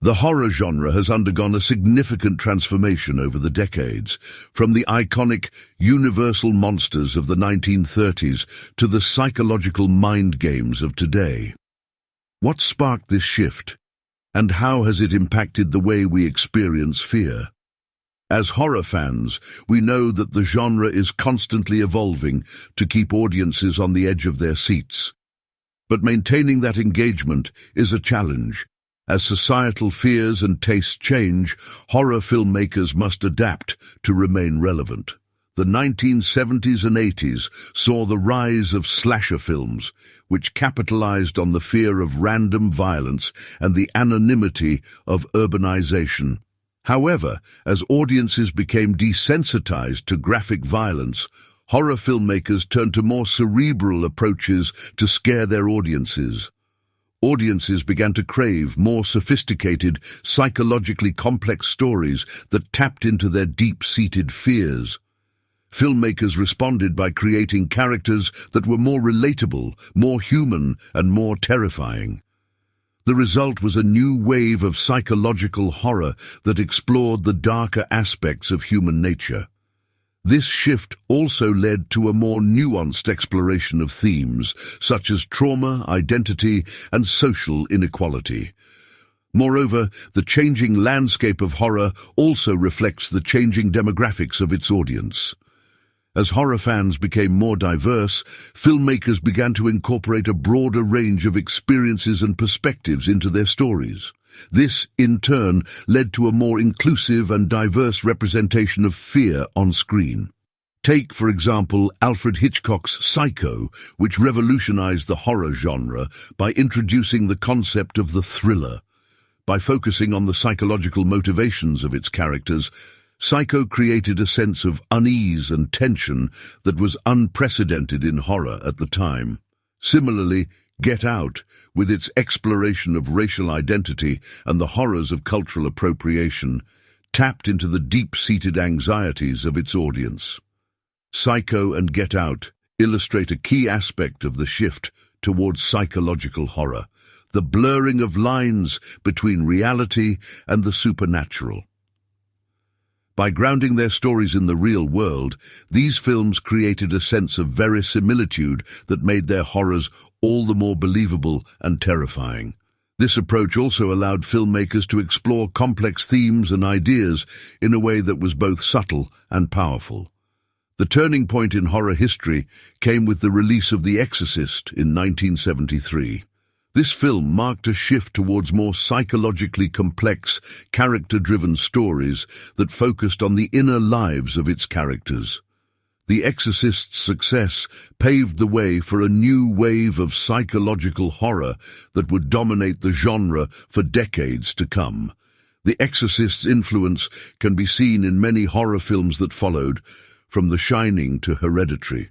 The horror genre has undergone a significant transformation over the decades, from the iconic universal monsters of the 1930s to the psychological mind games of today. What sparked this shift, and how has it impacted the way we experience fear? As horror fans, we know that the genre is constantly evolving to keep audiences on the edge of their seats. But maintaining that engagement is a challenge. As societal fears and tastes change, horror filmmakers must adapt to remain relevant. The 1970s and 80s saw the rise of slasher films, which capitalized on the fear of random violence and the anonymity of urbanization. However, as audiences became desensitized to graphic violence, horror filmmakers turned to more cerebral approaches to scare their audiences. Audiences began to crave more sophisticated, psychologically complex stories that tapped into their deep-seated fears. Filmmakers responded by creating characters that were more relatable, more human, and more terrifying. The result was a new wave of psychological horror that explored the darker aspects of human nature. This shift also led to a more nuanced exploration of themes, such as trauma, identity, and social inequality. Moreover, the changing landscape of horror also reflects the changing demographics of its audience. As horror fans became more diverse, filmmakers began to incorporate a broader range of experiences and perspectives into their stories. This, in turn, led to a more inclusive and diverse representation of fear on screen. Take, for example, Alfred Hitchcock's Psycho, which revolutionized the horror genre by introducing the concept of the thriller. By focusing on the psychological motivations of its characters, Psycho created a sense of unease and tension that was unprecedented in horror at the time. Similarly, Get Out, with its exploration of racial identity and the horrors of cultural appropriation, tapped into the deep-seated anxieties of its audience. Psycho and Get Out illustrate a key aspect of the shift towards psychological horror, the blurring of lines between reality and the supernatural. By grounding their stories in the real world, these films created a sense of verisimilitude that made their horrors all the more believable and terrifying. This approach also allowed filmmakers to explore complex themes and ideas in a way that was both subtle and powerful. The turning point in horror history came with the release of The Exorcist in 1973. This film marked a shift towards more psychologically complex, character-driven stories that focused on the inner lives of its characters. The Exorcist's success paved the way for a new wave of psychological horror that would dominate the genre for decades to come. The Exorcist's influence can be seen in many horror films that followed, from The Shining to Hereditary.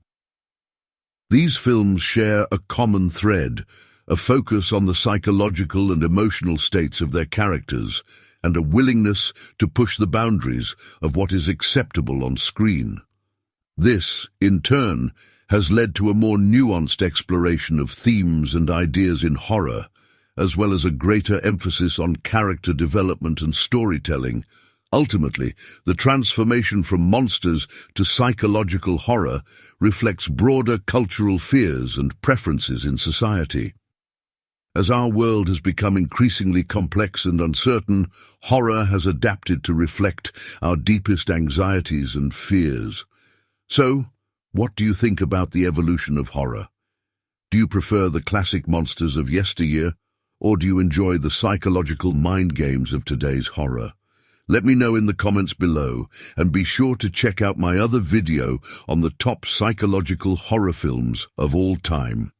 These films share a common thread, a focus on the psychological and emotional states of their characters, and a willingness to push the boundaries of what is acceptable on screen. This, in turn, has led to a more nuanced exploration of themes and ideas in horror, as well as a greater emphasis on character development and storytelling. Ultimately, the transformation from monsters to psychological horror reflects broader cultural fears and preferences in society. As our world has become increasingly complex and uncertain, horror has adapted to reflect our deepest anxieties and fears. So, what do you think about the evolution of horror? Do you prefer the classic monsters of yesteryear, or do you enjoy the psychological mind games of today's horror? Let me know in the comments below, and be sure to check out my other video on the top psychological horror films of all time.